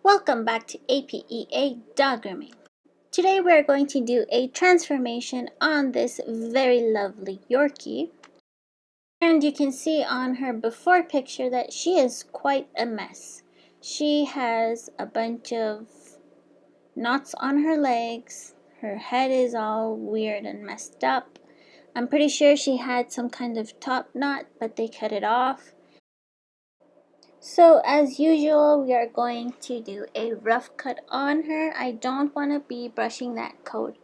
Welcome back to APEA Dog Grooming. Today we are going to do a transformation on this very lovely Yorkie. And you can see on her before picture that she is quite a mess. She has a bunch of knots on her legs. Her head is all weird and messed up. I'm pretty sure she had some kind of top knot, but they cut it off. So as usual, we are going to do a rough cut on her. I don't want to be brushing that coat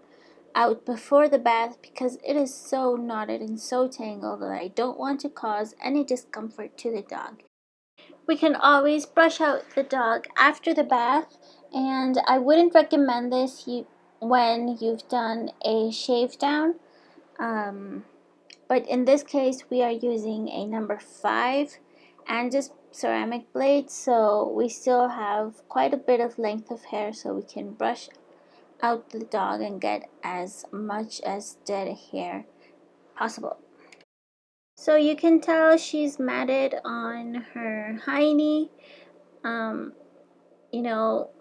out before the bath because it is so knotted and so tangled that I don't want to cause any discomfort to the dog. We can always brush out the dog after the bath, and I wouldn't recommend this when you've done a shave down. But in this case, we are using a number 5 and just ceramic blades, so we still have quite a bit of length of hair, so we can brush out the dog and get as much as dead hair possible. So you can tell she's matted on her hiney. You know,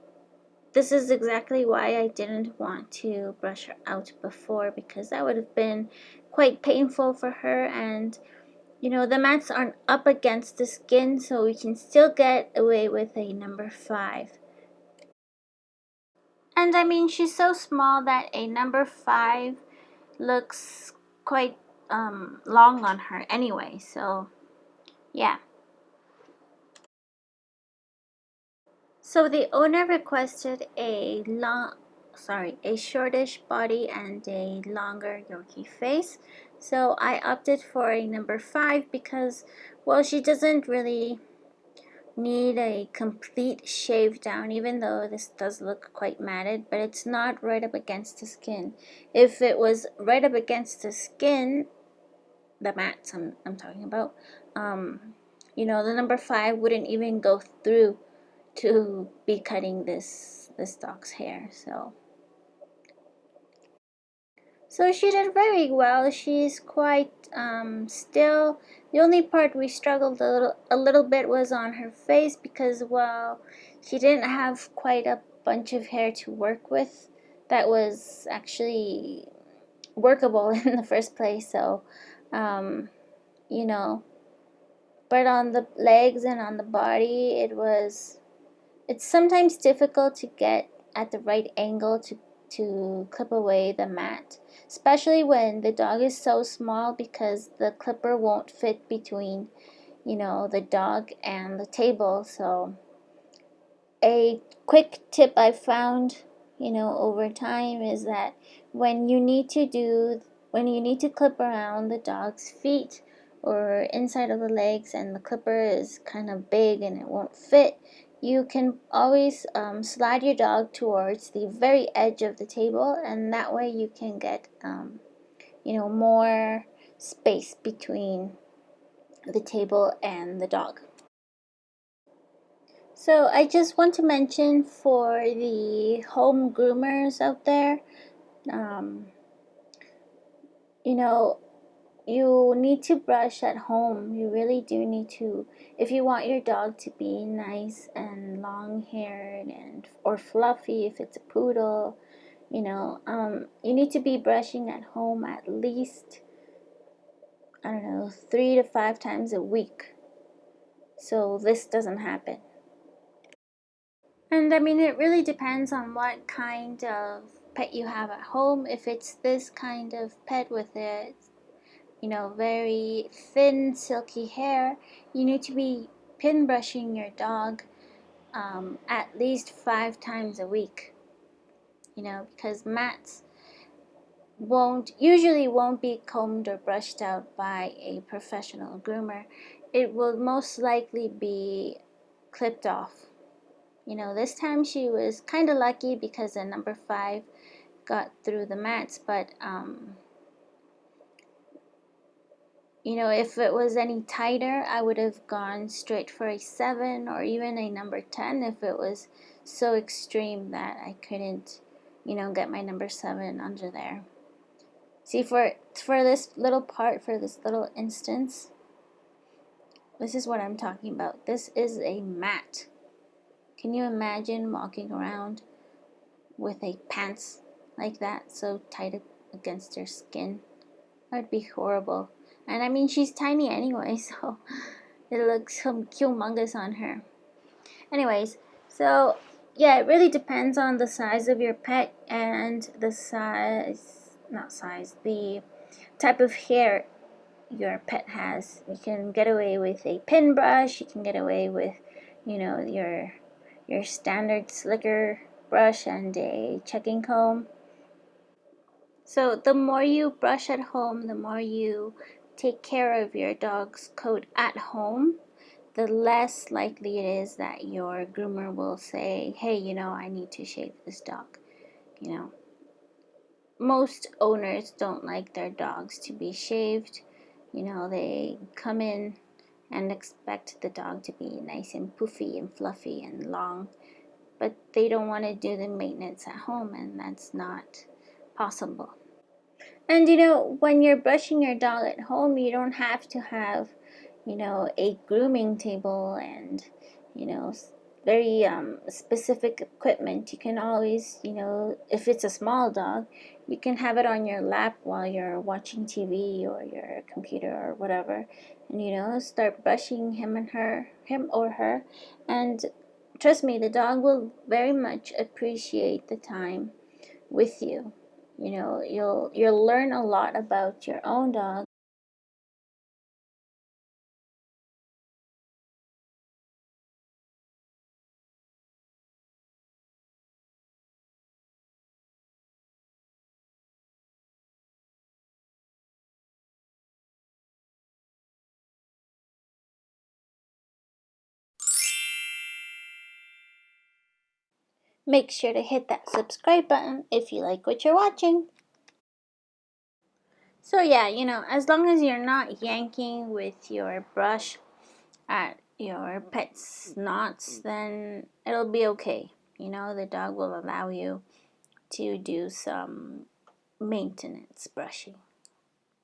this is exactly why I didn't want to brush her out before, because that would have been quite painful for her, and you know, the mats aren't up against the skin, so we can still get away with a number 5. And I mean, she's so small that a number 5 looks quite long on her anyway, so yeah. So the owner requested a shortish body and a longer Yorkie face. So I opted for a number 5 because, well, she doesn't really need a complete shave down, even though this does look quite matted, but it's not right up against the skin. If it was right up against the skin, the mats I'm talking about, you know, the number 5 wouldn't even go through to be cutting this dog's hair. So she did very well. She's quite still. The only part we struggled a little bit was on her face because, well, she didn't have quite a bunch of hair to work with that was actually workable in the first place. So, you know, but on the legs and on the body, it's sometimes difficult to get at the right angle to clip away the mat, especially when the dog is so small, because the clipper won't fit between, you know, the dog and the table. So a quick tip I found, you know, over time is that when you need to clip around the dog's feet or inside of the legs and the clipper is kind of big and it won't fit, you can always slide your dog towards the very edge of the table, and that way you can get you know, more space between the table and the dog. So I just want to mention for the home groomers out there, you know, you need to brush at home. You really do need to, if you want your dog to be nice and long haired and or fluffy if it's a poodle, you know, you need to be brushing at home at least, I don't know, 3 to 5 times a week, so this doesn't happen. And I mean, it really depends on what kind of pet you have at home. If it's this kind of pet with it, you know, very thin, silky hair, you need to be pin brushing your dog at least 5 times a week. You know, because mats usually won't be combed or brushed out by a professional groomer. It will most likely be clipped off. You know, this time she was kind of lucky because the number 5 got through the mats, but you know, if it was any tighter, I would have gone straight for a 7 or even a number 10 if it was so extreme that I couldn't, you know, get my number 7 under there. See, for this little part, for this little instance, this is what I'm talking about. This is a mat. Can you imagine walking around with a pants like that so tight against her skin? That would be horrible. And I mean, she's tiny anyway, so it looks humongous on her. Anyways, so yeah, it really depends on the size of your pet and the the type of hair your pet has. You can get away with a pin brush, you can get away with, your standard slicker brush and a checking comb. So the more you brush at home, the more you take care of your dog's coat at home, the less likely it is that your groomer will say, hey, I need to shave this dog. You know, most owners don't like their dogs to be shaved. They come in and expect the dog to be nice and poofy and fluffy and long, but they don't want to do the maintenance at home, and that's not possible. And when you're brushing your dog at home, you don't have to have, a grooming table and, very specific equipment. You can always, if it's a small dog, you can have it on your lap while you're watching TV or your computer or whatever, and start brushing him or her, and trust me, the dog will very much appreciate the time with you. You'll learn a lot about your own dog. Make sure to hit that subscribe button if you like what you're watching. So yeah, as long as you're not yanking with your brush at your pet's knots, then it'll be okay. The dog will allow you to do some maintenance brushing.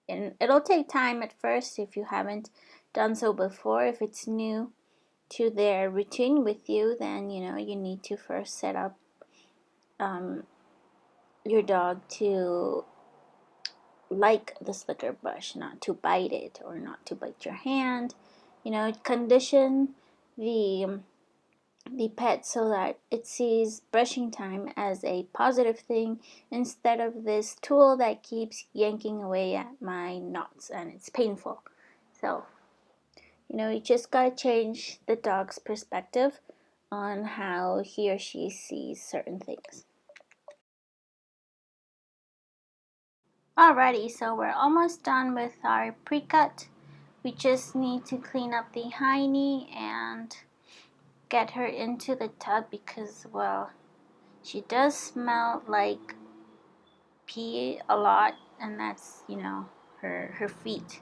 And it'll take time at first if you haven't done so before. If it's new to their routine with you, then you need to first set up your dog to like the slicker brush, not to bite it or not to bite your hand. Condition the pet so that it sees brushing time as a positive thing instead of this tool that keeps yanking away at my knots and it's painful. So you just gotta change the dog's perspective on how he or she sees certain things. Alrighty, so we're almost done with our pre-cut. We just need to clean up the hiney and get her into the tub because, well, she does smell like pee a lot, and that's, her feet.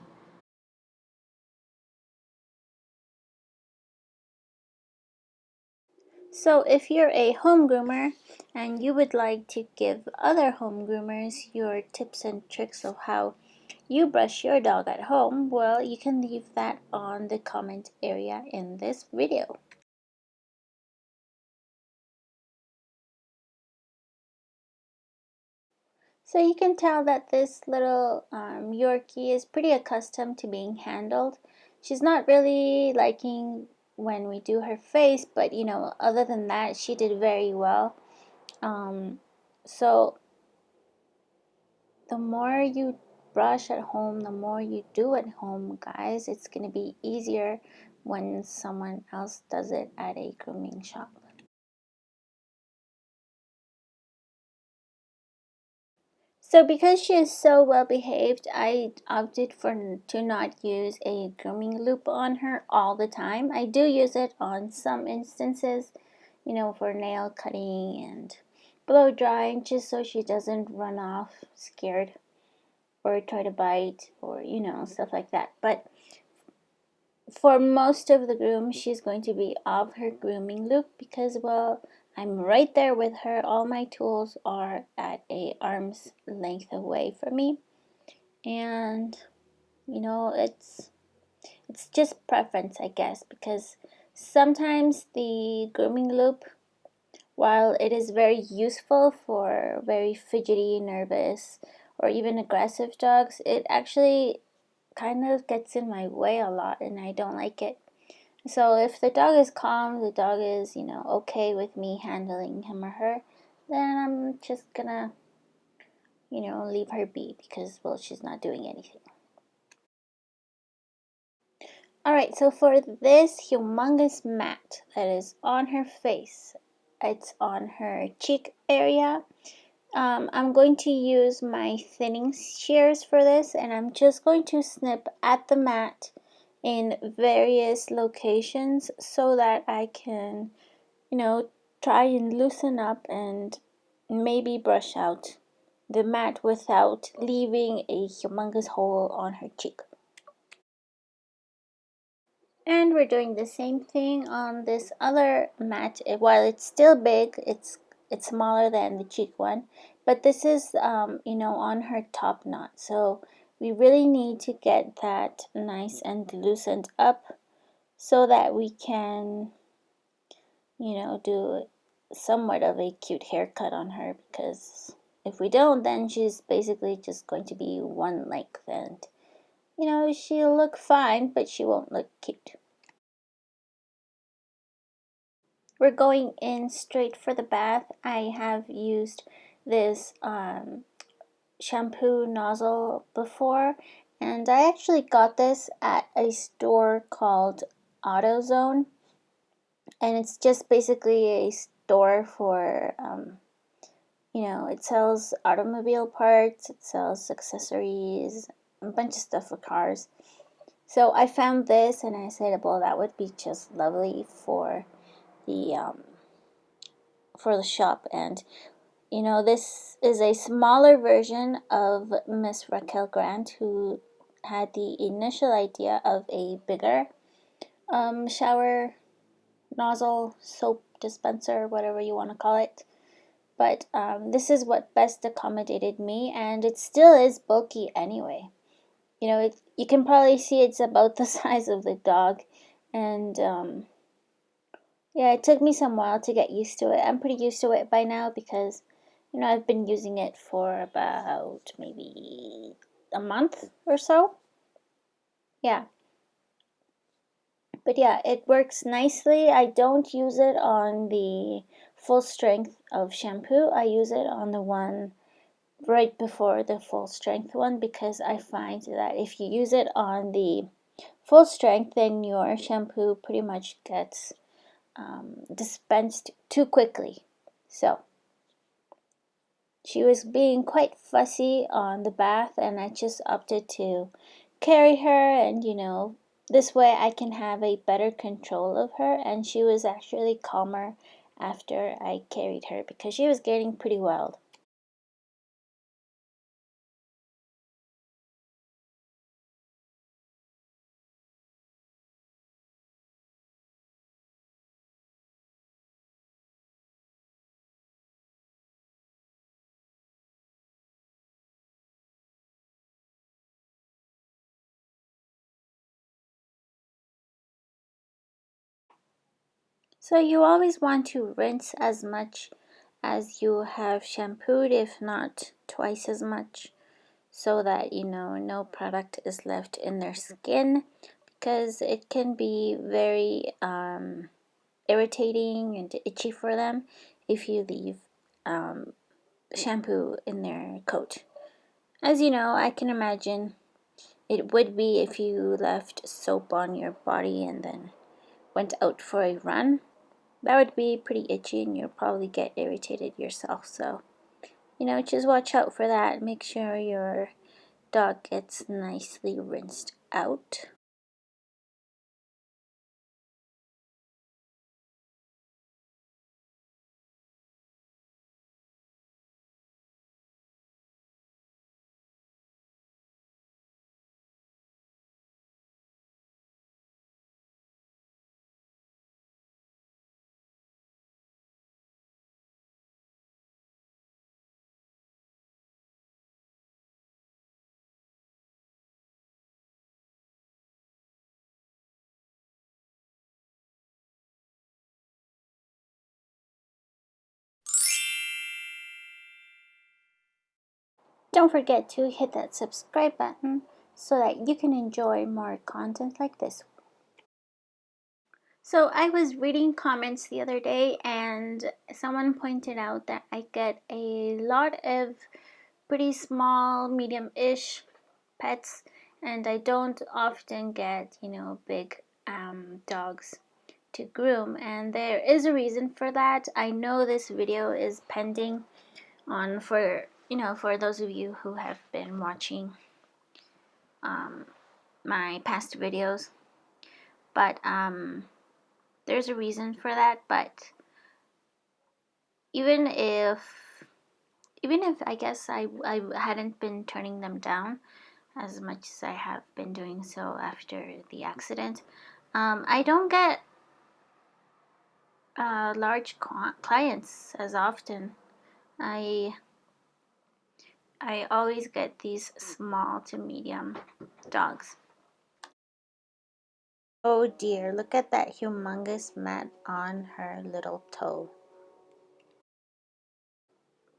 So if you're a home groomer and you would like to give other home groomers your tips and tricks of how you brush your dog at home, well, you can leave that on the comment area in this video. So you can tell that this little Yorkie is pretty accustomed to being handled. She's not really liking when we do her face, but other than that, she did very well. So the more you brush at home, the more you do at home, guys, it's going to be easier when someone else does it at a grooming shop. So because she is so well behaved, I opted to not use a grooming loop on her all the time. I do use it on some instances, for nail cutting and blow drying, just so she doesn't run off scared or try to bite or, stuff like that. But for most of the groom, she's going to be off her grooming loop because, well, I'm right there with her. All my tools are at a arm's length away from me. And, it's just preference, I guess, because Sometimes the grooming loop, while it is very useful for very fidgety, nervous, or even aggressive dogs, it actually kind of gets in my way a lot and I don't like it. So if the dog is calm, the dog is, okay with me handling him or her, then I'm just gonna, leave her be because, well, she's not doing anything. Alright, so for this humongous mat that is on her face, it's on her cheek area. I'm going to use my thinning shears for this, and I'm just going to snip at the mat in various locations so that I can, try and loosen up and maybe brush out the mat without leaving a humongous hole on her cheek. And we're doing the same thing on this other mat. While it's still big, it's smaller than the cheek one, but this is on her top knot. So we really need to get that nice and loosened up so that we can do somewhat of a cute haircut on her, because if we don't, then she's basically just going to be one length, and she'll look fine, but she won't look cute. We're going in straight for the bath. I have used this shampoo nozzle before, and I actually got this at a store called AutoZone, and it's just basically a store for it sells automobile parts, it sells accessories, a bunch of stuff for cars. So I found this and I said, well, that would be just lovely the for the shop. And this is a smaller version of Miss Raquel Grant, who had the initial idea of a bigger shower nozzle, soap dispenser, whatever you want to call it. But this is what best accommodated me, and it still is bulky anyway. You can probably see it's about the size of the dog, and yeah, it took me some while to get used to it. I'm pretty used to it by now because, I've been using it for about maybe a month or so. Yeah. But yeah, it works nicely. I don't use it on the full strength of shampoo. I use it on the one right before the full strength one, because I find that if you use it on the full strength, then your shampoo pretty much gets dispensed too quickly. So she was being quite fussy on the bath, and I just opted to carry her, and this way I can have a better control of her. And she was actually calmer after I carried her because she was getting pretty wild. So you always want to rinse as much as you have shampooed, if not twice as much, so that no product is left in their skin, because it can be very irritating and itchy for them if you leave shampoo in their coat. As you know, I can imagine it would be if you left soap on your body and then went out for a run. That would be pretty itchy and you'll probably get irritated yourself. So, just watch out for that. Make sure your dog gets nicely rinsed out. Don't forget to hit that subscribe button so that you can enjoy more content like this. So I was reading comments the other day and someone pointed out that I get a lot of pretty small, medium-ish pets, and I don't often get, big dogs to groom, and there is a reason for that. I know this video is pending on for those of you who have been watching my past videos, but there's a reason for that. But even if I guess I hadn't been turning them down as much as I have been doing so after the accident, I don't get large clients as often. I always get these small to medium dogs. Oh dear, look at that humongous mat on her little toe.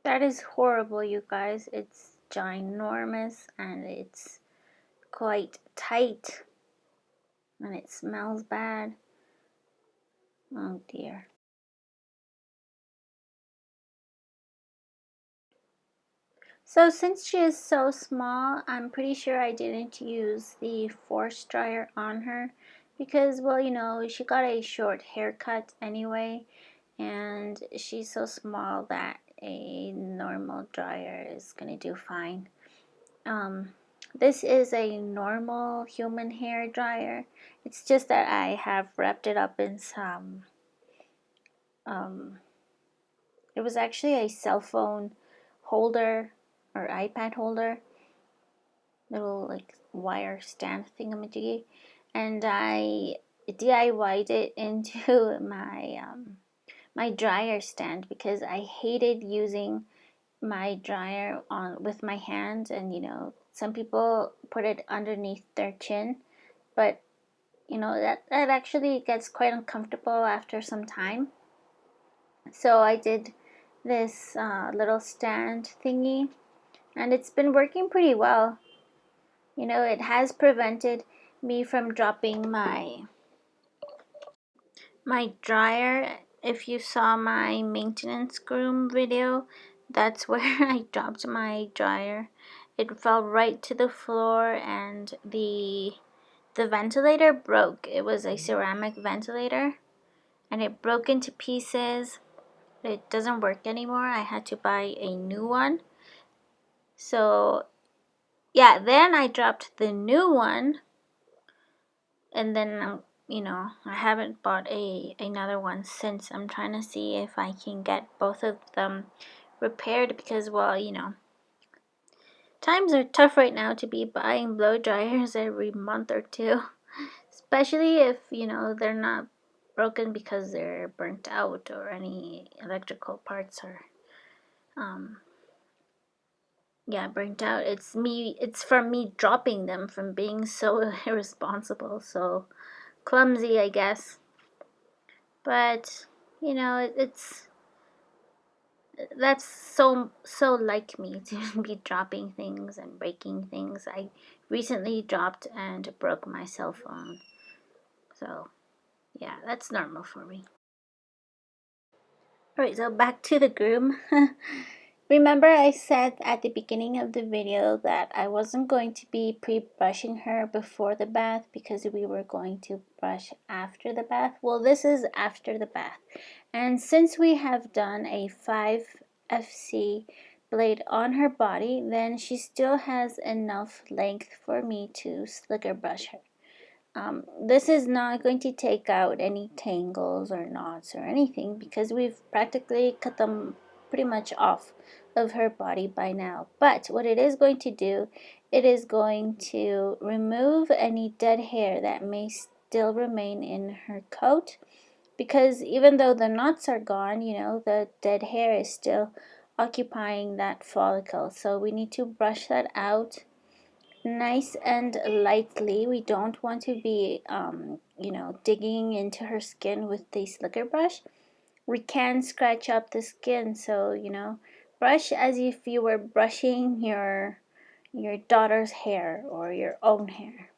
That is horrible, you guys. It's ginormous and it's quite tight and it smells bad. Oh dear. So since she is so small, I'm pretty sure I didn't use the force dryer on her because, well, she got a short haircut anyway, and she's so small that a normal dryer is gonna do fine. This is a normal human hair dryer. It's just that I have wrapped it up in some, it was actually a cell phone holder or iPad holder, little like wire stand thingamajiggy, and I DIY'd it into my dryer stand because I hated using my dryer on with my hand, and some people put it underneath their chin, but that actually gets quite uncomfortable after some time. So I did this little stand thingy, and it's been working pretty well. It has prevented me from dropping my dryer. If you saw my maintenance groom video, that's where I dropped my dryer. It fell right to the floor, and the ventilator broke. It was a ceramic ventilator, and it broke into pieces. It doesn't work anymore. I had to buy a new one. So yeah, then I dropped the new one, and then I haven't bought another one since. I'm trying to see if I can get both of them repaired because, well, times are tough right now to be buying blow dryers every month or two, especially if they're not broken because they're burnt out or any electrical parts are burnt out. It's from me dropping them, from being so irresponsible, so clumsy, I guess. But it's that's so like me to be dropping things and breaking things. I recently dropped and broke my cell phone, so yeah, that's normal for me. Alright, so back to the groom. Remember I said at the beginning of the video that I wasn't going to be pre-brushing her before the bath because we were going to brush after the bath? Well, this is after the bath. And since we have done a 5FC blade on her body, then she still has enough length for me to slicker brush her. This is not going to take out any tangles or knots or anything because we've practically cut them pretty much off of her body by now. But what it is going to do, it is going to remove any dead hair that may still remain in her coat, because even though the knots are gone, the dead hair is still occupying that follicle. So we need to brush that out nice and lightly. We don't want to be digging into her skin with the slicker brush. We can scratch up the skin, so Brush as if you were brushing your daughter's hair or your own hair,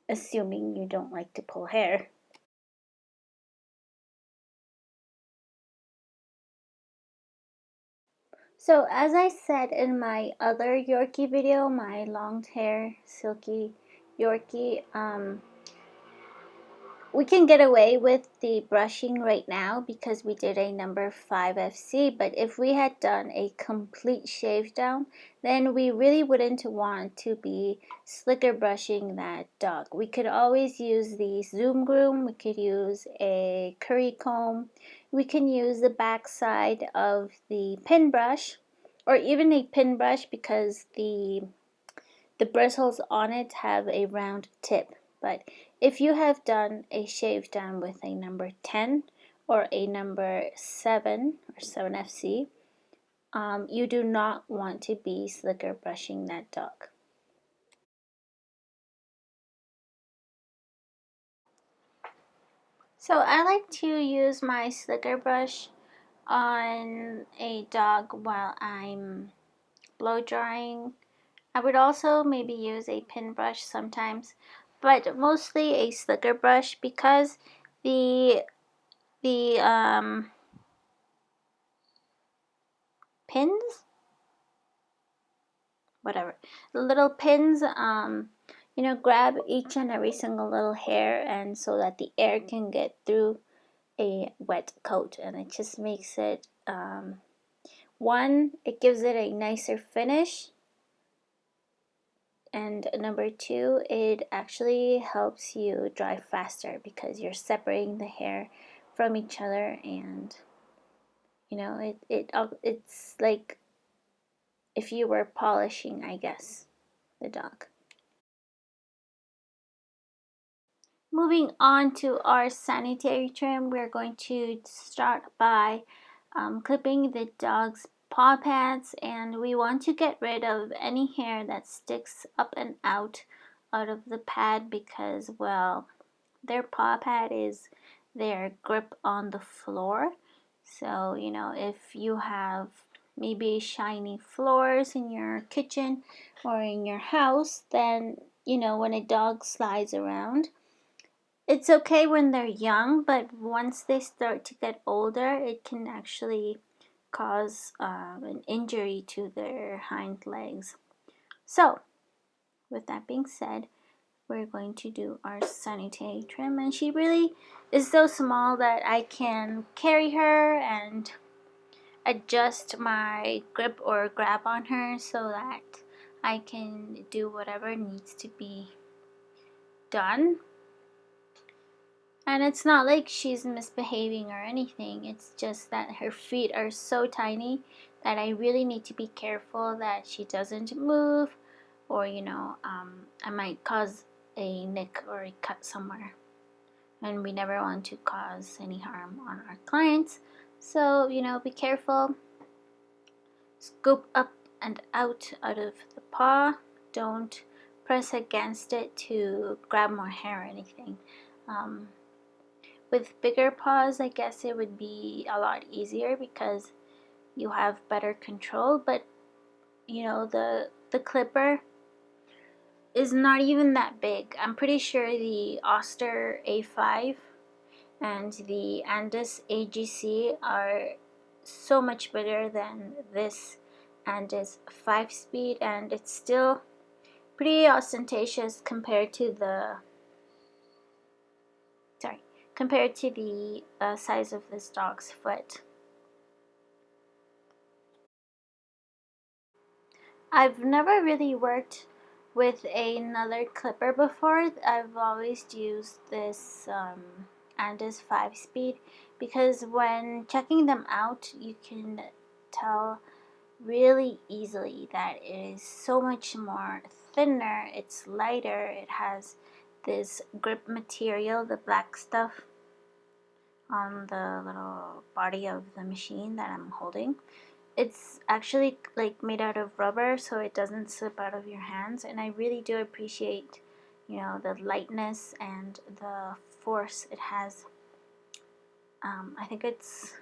assuming you don't like to pull hair. So as I said in my other Yorkie video, my long hair silky Yorkie, we can get away with the brushing right now because we did a number 5 FC, but if we had done a complete shave down, then we really wouldn't want to be slicker brushing that dog. We could always use the Zoom Groom, we could use a curry comb, we can use the back side of the pin brush, or even a pin brush because the bristles on it have a round tip. But if you have done a shave down with a number 10 or a number 7 or 7FC, you do not want to be slicker brushing that dog. So I like to use my slicker brush on a dog while I'm blow drying. I would also maybe use a pin brush sometimes, but mostly a slicker brush because the pins, whatever, the little pins, grab each and every single little hair, and so that the air can get through a wet coat, and it just makes it, one, it gives it a nicer finish, and number two, it actually helps you dry faster because you're separating the hair from each other, and it's like if you were polishing, I guess, the dog. Moving on to our sanitary trim, we're going to start by clipping the dog's paw pads, and we want to get rid of any hair that sticks up and out of the pad because, well, their paw pad is their grip on the floor. So, if you have maybe shiny floors in your kitchen or in your house, then, when a dog slides around, it's okay when they're young, but once they start to get older, it can actually cause an injury to their hind legs. So, with that being said, we're going to do our sanitary trim, and she really is so small that I can carry her and adjust my grip or grab on her so that I can do whatever needs to be done. And it's not like she's misbehaving or anything, it's just that her feet are so tiny that I really need to be careful that she doesn't move, or I might cause a nick or a cut somewhere, and we never want to cause any harm on our clients. So be careful. Scoop up and out of the paw. Don't press against it to grab more hair or anything. With bigger paws, I guess it would be a lot easier because you have better control, but the clipper is not even that big. I'm pretty sure the Oster A5 and the Andis AGC are so much better than this Andis 5-speed, and it's still pretty ostentatious compared to the size of this dog's foot. I've never really worked with another clipper before. I've always used this Andis 5-speed because when checking them out, you can tell really easily that it is so much more thinner, it's lighter, it has this grip material, the black stuff on the little body of the machine that I'm holding. It's actually like made out of rubber, so it doesn't slip out of your hands, and I really do appreciate the lightness and the force it has. I think it's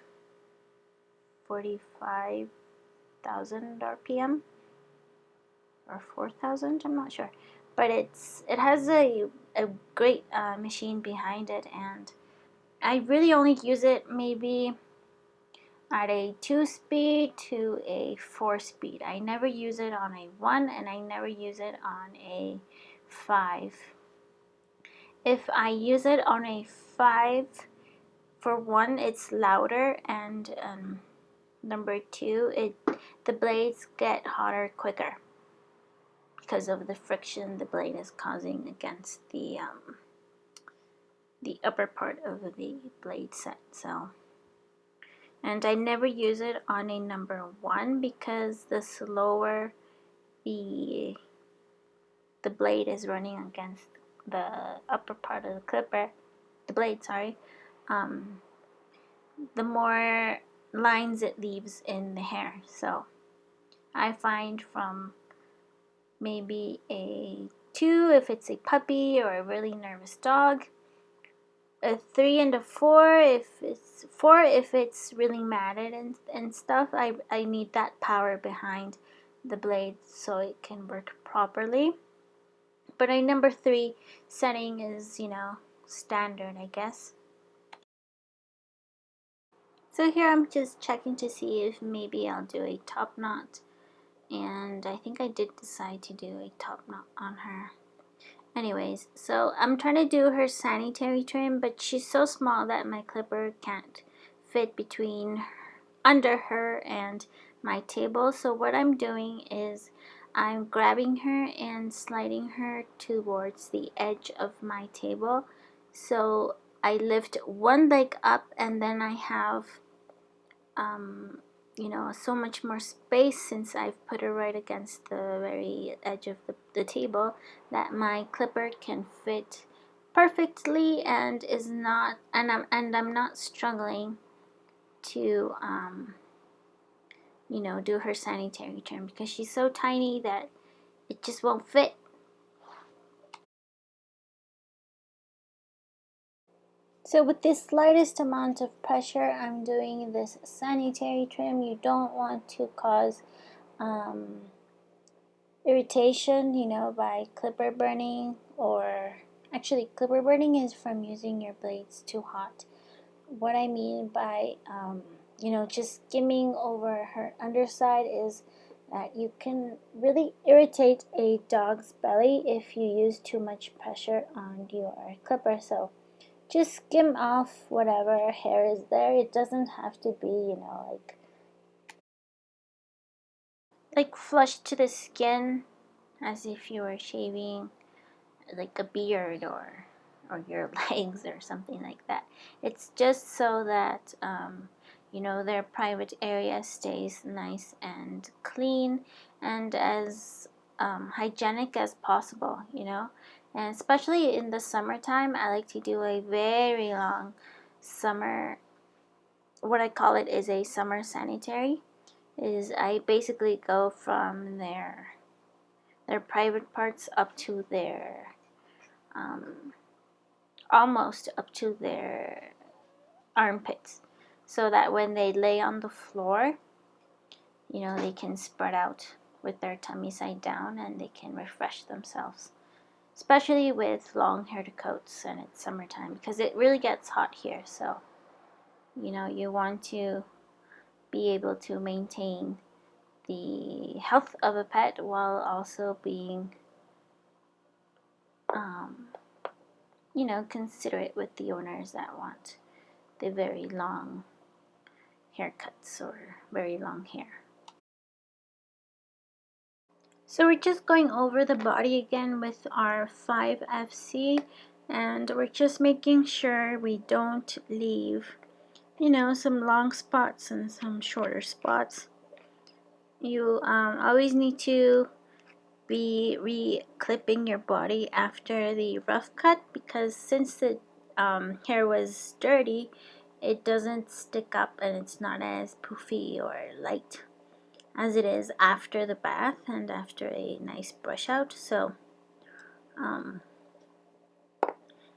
45 5,000 RPM or 4,000, I'm not sure, but it has a great machine behind it, and I really only use it maybe at a 2-speed to a 4-speed. I never use it on a 1, and I never use it on a 5. If I use it on a 5, for one, it's louder, and number two, the blades get hotter quicker because of the friction the blade is causing against the upper part of the blade set. So, and I never use it on a number 1 because the slower the blade is running against the upper part of the clipper, the blade, sorry, the more lines it leaves in the hair. So I find from maybe a 2 if it's a puppy or a really nervous dog, a 3 and a 4 if it's really matted and stuff. I need that power behind the blade so it can work properly. But a number 3 setting is, standard, I guess. So here I'm just checking to see if maybe I'll do a top knot, and I think I did decide to do a top knot on her. Anyways, so I'm trying to do her sanitary trim, but she's so small that my clipper can't fit between under her and my table. So what I'm doing is I'm grabbing her and sliding her towards the edge of my table. So I lift one leg up, and then I have so much more space since I've put her right against the very edge of the table, that my clipper can fit perfectly and is not, and I'm not struggling to do her sanitary trim because she's so tiny that it just won't fit. So with the slightest amount of pressure, I'm doing this sanitary trim. You don't want to cause irritation, by clipper burning, or actually clipper burning is from using your blades too hot. What I mean by, just skimming over her underside is that you can really irritate a dog's belly if you use too much pressure on your clipper. So just skim off whatever hair is there. It doesn't have to be, like flush to the skin as if you were shaving like a beard or your legs or something like that. It's just so that their private area stays nice and clean and as hygienic as possible, and especially in the summertime I like to do a very long summer, what I call it is a summer sanitary. Is I basically go from their private parts up to their almost up to their armpits, so that when they lay on the floor, they can spread out with their tummy side down and they can refresh themselves, especially with long haired coats and it's summertime because it really gets hot here. So you want to be able to maintain the health of a pet while also being considerate with the owners that want the very long haircuts or very long hair. So we're just going over the body again with our 5FC, and we're just making sure we don't leave, some long spots and some shorter spots. You always need to be re-clipping your body after the rough cut, because since the hair was dirty, it doesn't stick up and it's not as poofy or light as it is after the bath and after a nice brush out. So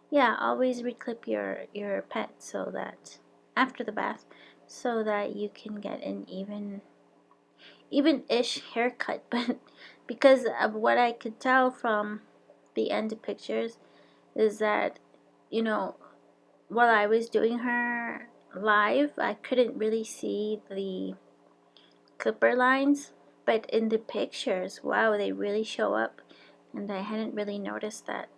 yeah, always reclip your pet so that after the bath, so that you can get an even-ish haircut, but because of what I could tell from the end of pictures is that, you know, while I was doing her live, I couldn't really see the clipper lines, but in the pictures, wow, they really show up, and I hadn't really noticed that.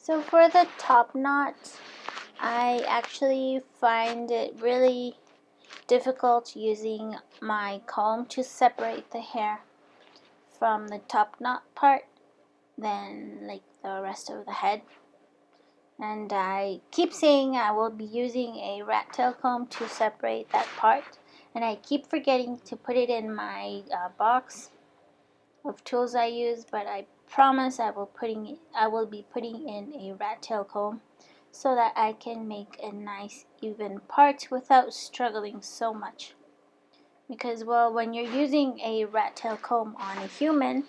So for the top knot, I actually find it really difficult using my comb to separate the hair from the top knot part than like the rest of the head. And I keep saying I will be using a rat tail comb to separate that part, and I keep forgetting to put it in my box of tools I use, but I promise I will be putting in a rat tail comb so that I can make a nice even part without struggling so much. Because, well, when you're using a rat tail comb on a human,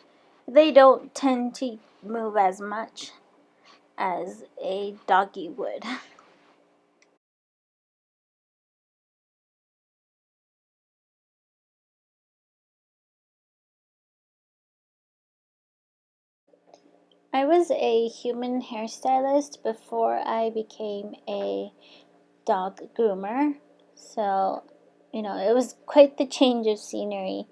they don't tend to move as much as a doggy would. I was a human hairstylist before I became a dog groomer, so it was quite the change of scenery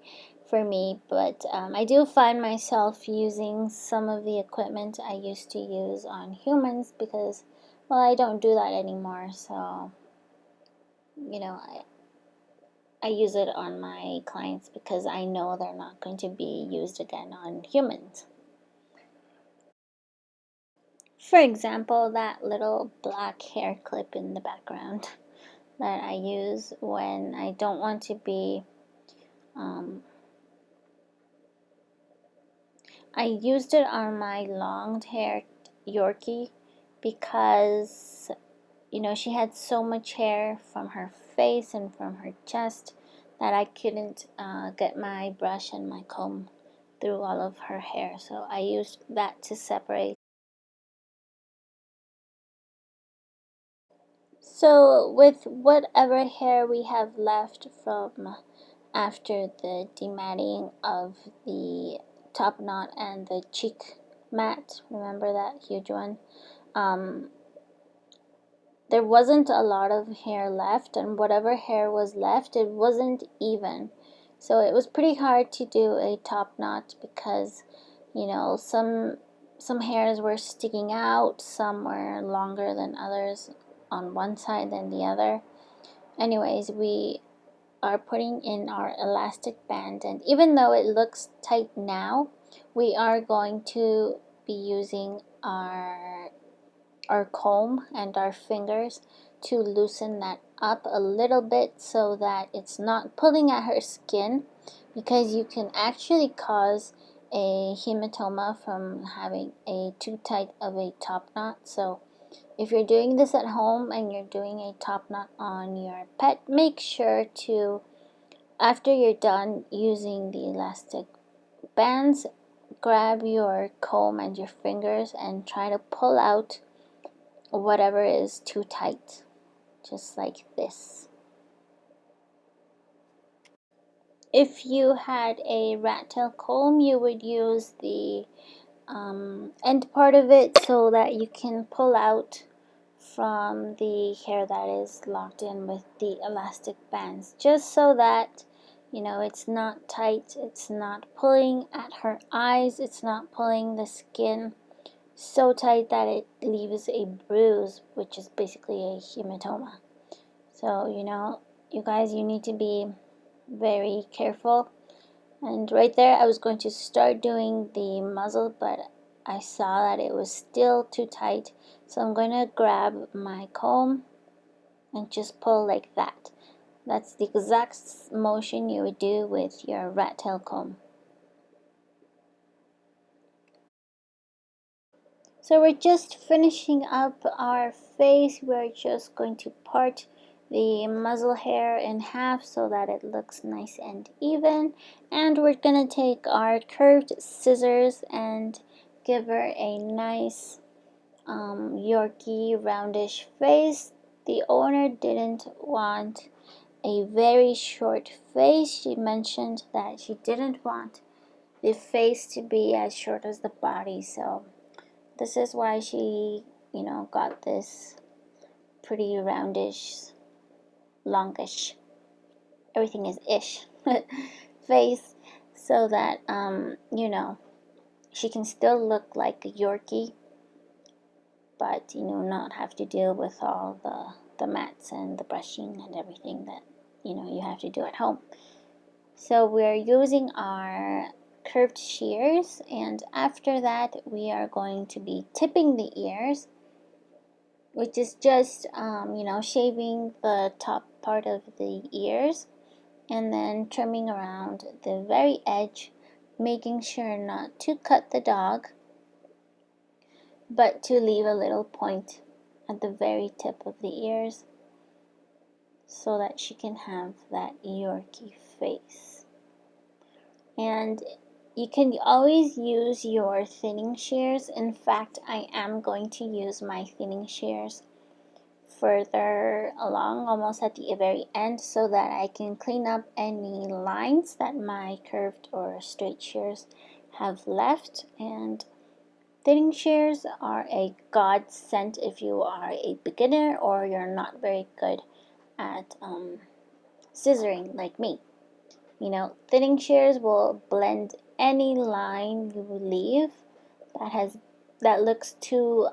for me, but I do find myself using some of the equipment I used to use on humans because, well, I don't do that anymore, so I use it on my clients because I know they're not going to be used again on humans. For example, that little black hair clip in the background that I use when I don't want to be um, I used it on my long-haired Yorkie because she had so much hair from her face and from her chest that I couldn't get my brush and my comb through all of her hair, so I used that to separate. So with whatever hair we have left from after the dematting of the top knot and the cheek mat, remember that huge one? Um, there wasn't a lot of hair left, and whatever hair was left, it wasn't even. So it was pretty hard to do a top knot because, some hairs were sticking out, some were longer than others on one side than the other. Anyways, we are putting in our elastic band, and even though it looks tight now, we are going to be using our comb and our fingers to loosen that up a little bit so that it's not pulling at her skin, because you can actually cause a hematoma from having a too tight of a top knot. So if you're doing this at home and you're doing a top knot on your pet, make sure to, after you're done using the elastic bands, grab your comb and your fingers and try to pull out whatever is too tight, just like this. If you had a rat tail comb, you would use the end part of it so that you can pull out from the hair that is locked in with the elastic bands, just so that it's not tight, it's not pulling at her eyes, it's not pulling the skin so tight that it leaves a bruise, which is basically a hematoma. So you guys, you need to be very careful. And right there I was going to start doing the muzzle, but I saw that it was still too tight, so I'm going to grab my comb and just pull like that. That's the exact motion you would do with your rat tail comb. So we're just finishing up our face. We're just going to part the muzzle hair in half so that it looks nice and even. And we're gonna take our curved scissors and give her a nice Yorkie roundish face. The owner didn't want a very short face. She mentioned that she didn't want the face to be as short as the body, so this is why she, got this pretty roundish, longish, everything is ish face, so that she can still look like a Yorkie, but not have to deal with all the mats and the brushing and everything that you have to do at home. So we're using our curved shears, and after that we are going to be tipping the ears, which is just shaving the top part of the ears and then trimming around the very edge, making sure not to cut the dog, but to leave a little point at the very tip of the ears so that she can have that Yorkie face. And you can always use your thinning shears. In fact, I am going to use my thinning shears further along, almost at the very end, so that I can clean up any lines that my curved or straight shears have left. And thinning shears are a godsend if you are a beginner or you're not very good at scissoring like me. Thinning shears will blend any line you leave that looks too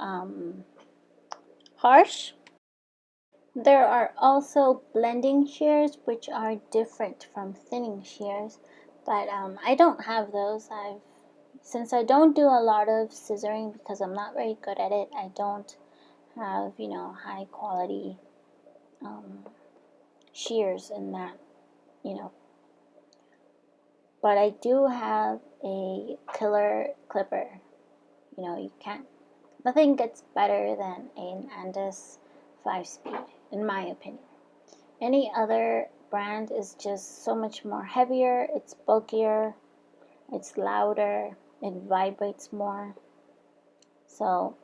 harsh. There are also blending shears, which are different from thinning shears, but I don't have those. Since I don't do a lot of scissoring because I'm not very good at it, I don't have high quality shears in that, you know. But I do have a killer clipper. Nothing gets better than an Andis 5-speed, in my opinion. Any other brand is just so much more heavier, it's bulkier, it's louder, it vibrates more. So,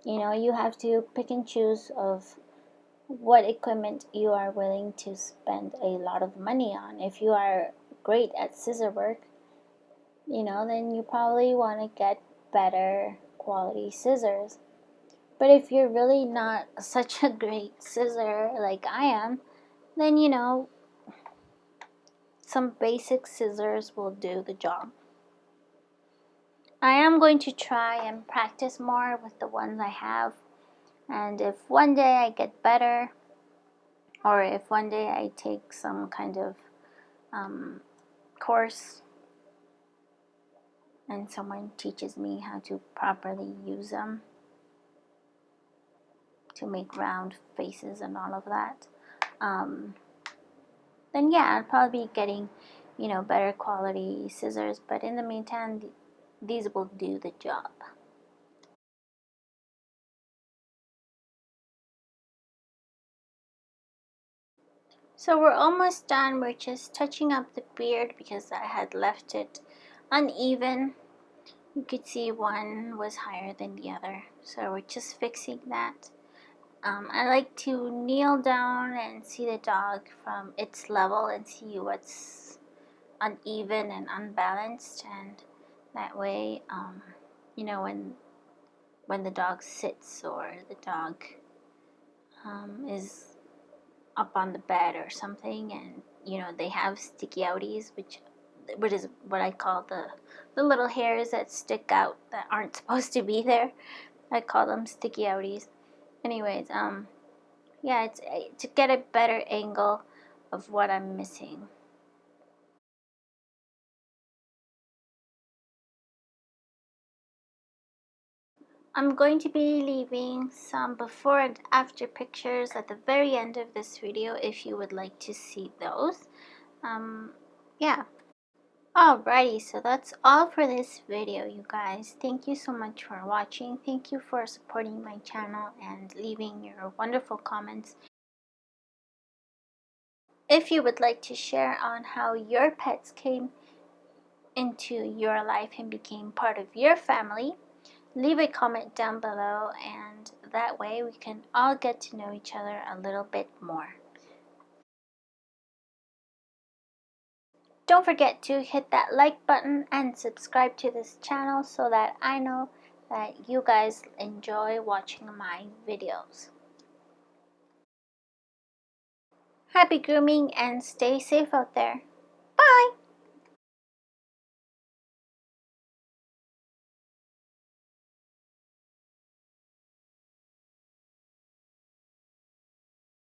you have to pick and choose of what equipment you are willing to spend a lot of money on. If you are great at scissor work, then you probably want to get better quality scissors. But if you're really not such a great scissor like I am, then some basic scissors will do the job. I am going to try and practice more with the ones I have, and if one day I get better, or if one day I take some kind of course and someone teaches me how to properly use them to make round faces and all of that, then yeah, I'll probably be getting better quality scissors, but in the meantime these will do the job. So we're almost done. We're just touching up the beard because I had left it uneven. You could see one was higher than the other, so we're just fixing that. I like to kneel down and see the dog from its level and see what's uneven and unbalanced, and that way when the dog sits or the dog is up on the bed or something, and they have sticky outies, which is what I call the little hairs that stick out that aren't supposed to be there. I call them sticky outies. Anyways, yeah, it's to get a better angle of what I'm missing. I'm going to be leaving some before and after pictures at the very end of this video if you would like to see those. Yeah. Alrighty, so that's all for this video, you guys. Thank you so much for watching. Thank you for supporting my channel and leaving your wonderful comments. If you would like to share on how your pets came into your life and became part of your family, leave a comment down below, and that way we can all get to know each other a little bit more. Don't forget to hit that like button and subscribe to this channel so that I know that you guys enjoy watching my videos. Happy grooming and stay safe out there. Bye!